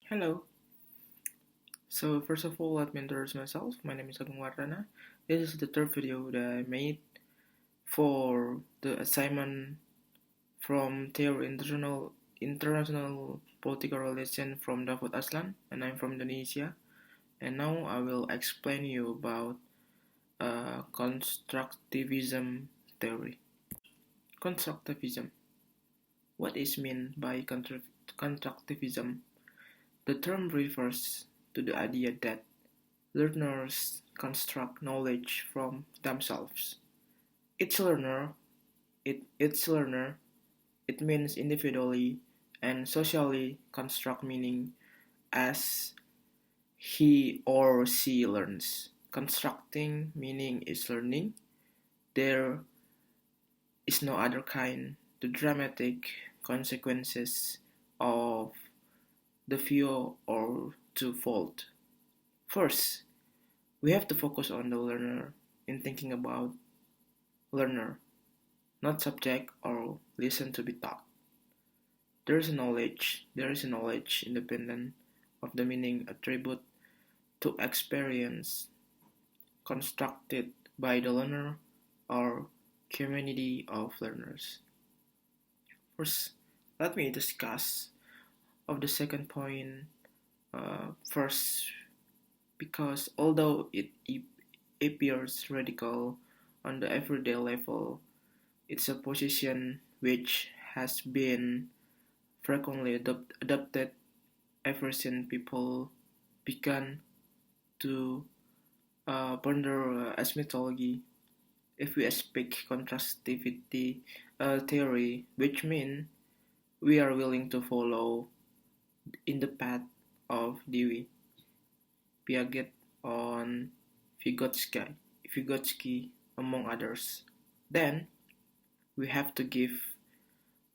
Hello. So first of all, let me introduce myself. My name is Agung Wardana. This is the third video that I made for the assignment from Theory International Political Relations from Davut Aslan, and I'm from Indonesia. And now I will explain you about constructivism theory. Constructivism. What is meant by constructivism? The term refers to the idea that learners construct knowledge from themselves. Each learner, each learner, it means individually and socially construct meaning as he or she learns. Constructing meaning is learning. There is no other kind. The dramatic consequences of the view are twofold. First, we have to focus on the learner in thinking about learner, not subject or listen to be taught. There is a knowledge independent of the meaning attribute to experience constructed by the learner or community of learners. First, let me discuss of the second point first, because although it appears radical on the everyday level, it's a position which has been frequently adopted ever since people began to ponder as mythology. If we speak contrastivity theory, which means we are willing to follow in the path of Dewey, Piaget, on Vygotsky, among others, then we have to give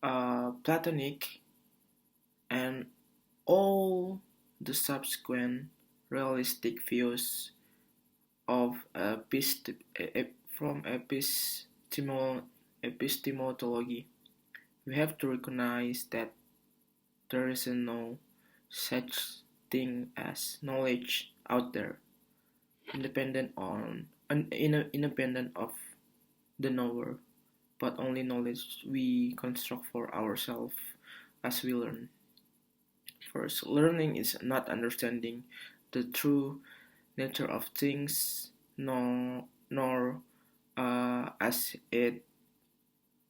Platonic and all the subsequent realistic views of from epistemology. We have to recognize that there is no such thing as knowledge out there, independent of the knower, but only knowledge we construct for ourselves as we learn. First, learning is not understanding the true nature of things, nor as it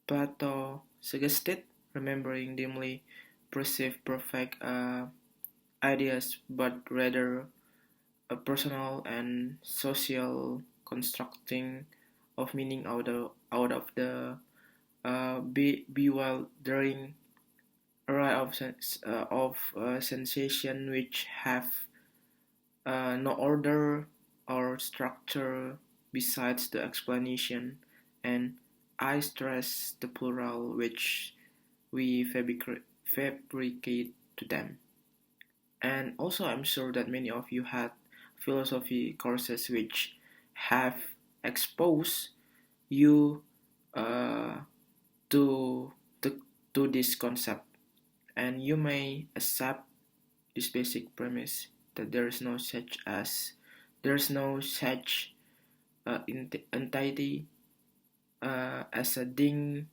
Plato suggested, remembering dimly perceived perfect ideas, but rather a personal and social constructing of meaning out of the bewildering array of sensation which have no order or structure besides the explanation, and I stress the plural which we fabricate to them. And also, I'm sure that many of you had philosophy courses which have exposed you uh, to, to this concept, and you may accept this basic premise that there is no such entity as a thing,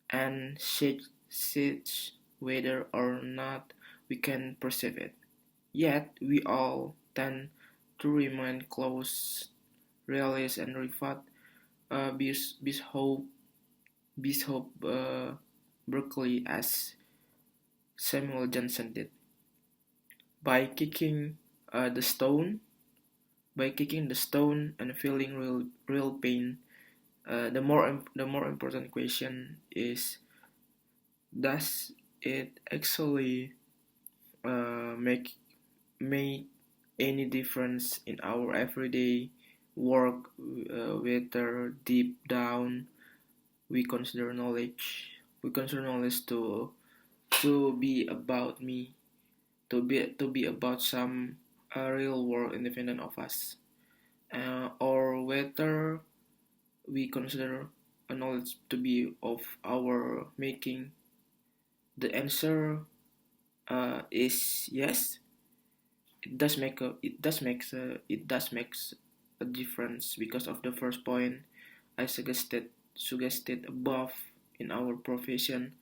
and such whether or not we can perceive it. Yet we all tend to remain close, realist, and refute Bishop Berkeley as Samuel Johnson did by kicking the stone. By kicking the stone and feeling real pain, the more important question is: does it actually make any difference in our everyday work, whether deep down we consider knowledge to be about me, to be about some real world independent of us, or whether we consider a knowledge to be of our making. The answer is yes. it does makes a difference because of the first point I suggested above in our profession,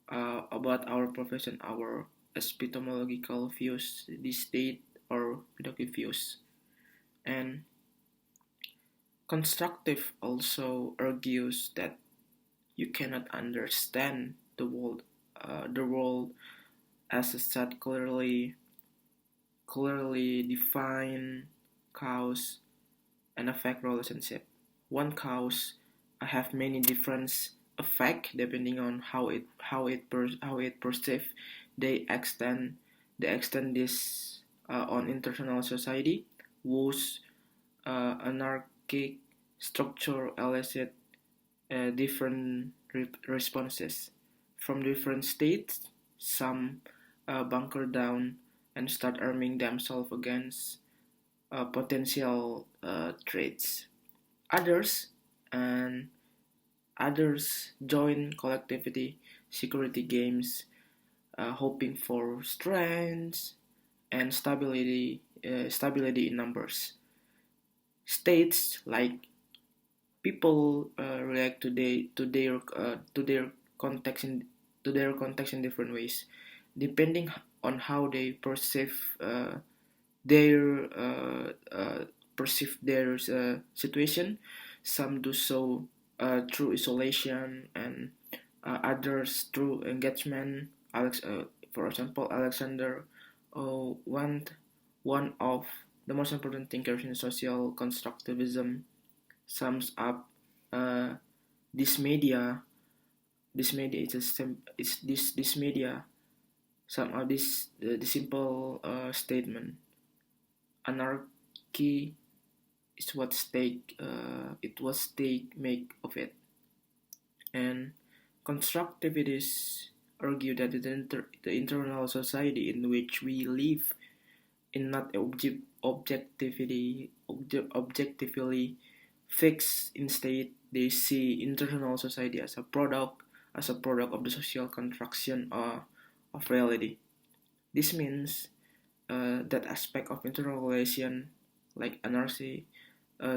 about our profession, our epistemological views, the state or pedagogical views. And constructive also argues that you cannot understand the world as a set clearly defined cause and effect relationship. One cause have many different effect depending on how it perceive. They extend this on international society, whose anarchic structure elicit different responses from different states. Some bunker down and start arming themselves against potential threats. Others and others join collectivity security games, hoping for strength and stability in numbers. States like people react to their context in different ways, depending on how they their perceive their situation. Some do so through isolation, and others through engagement. For example, Alexander, one of the most important thinkers in social constructivism, sums up uh, this media. This media is a it's this media sum up this the simple statement: anarchy is what state make of it. And constructivists argue that the internal society in which we live is not objectively fixed. Instead, they see internal society as a product of the social contraction of reality. This means that aspect of internal relation, like anarchy,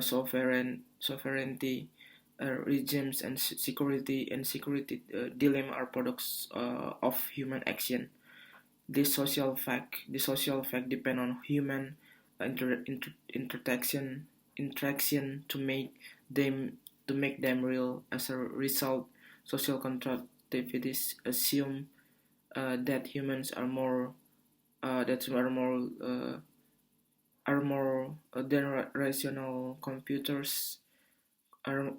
sovereignty, regimes, and security dilemma, are products of human action. The social fact depend on human interaction to make them real. As a result, social constructivists assume that humans are more than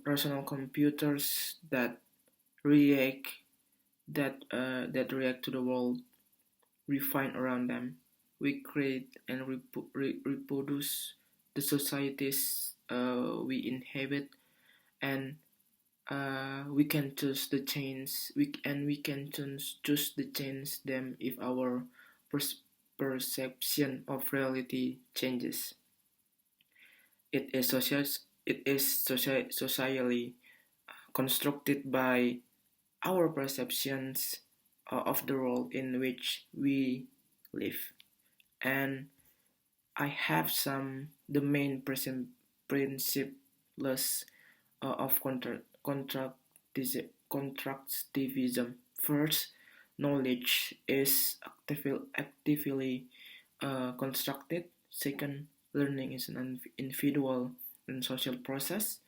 rational computers that react that react to the world we find around them. We create and reproduce the societies we inhabit, and we can choose to change them if our perception of reality changes. It is socially constructed by our perceptions of the world in which we live. And I have some the main principles of constructivism. First, knowledge is actively constructed. Second, learning is an individual and social process.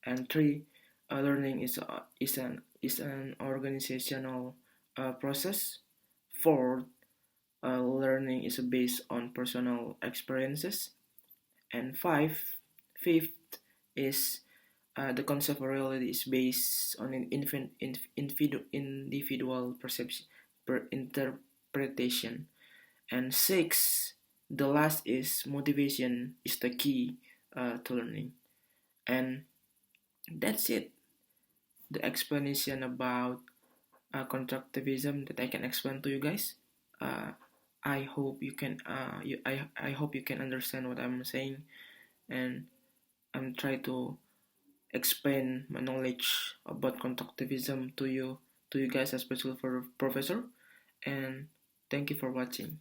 And three, learning is an organizational process. Fourth, learning is based on personal experiences. And fifth is the concept of reality is based on an individual perception per interpretation. And six, the last is motivation is the key to learning. And that's it. The explanation about constructivism that I can explain to you guys. Uh, I hope you can I hope you can understand what I'm saying, and I'm trying to explain my knowledge about constructivism to you guys, especially for professor. And thank you for watching.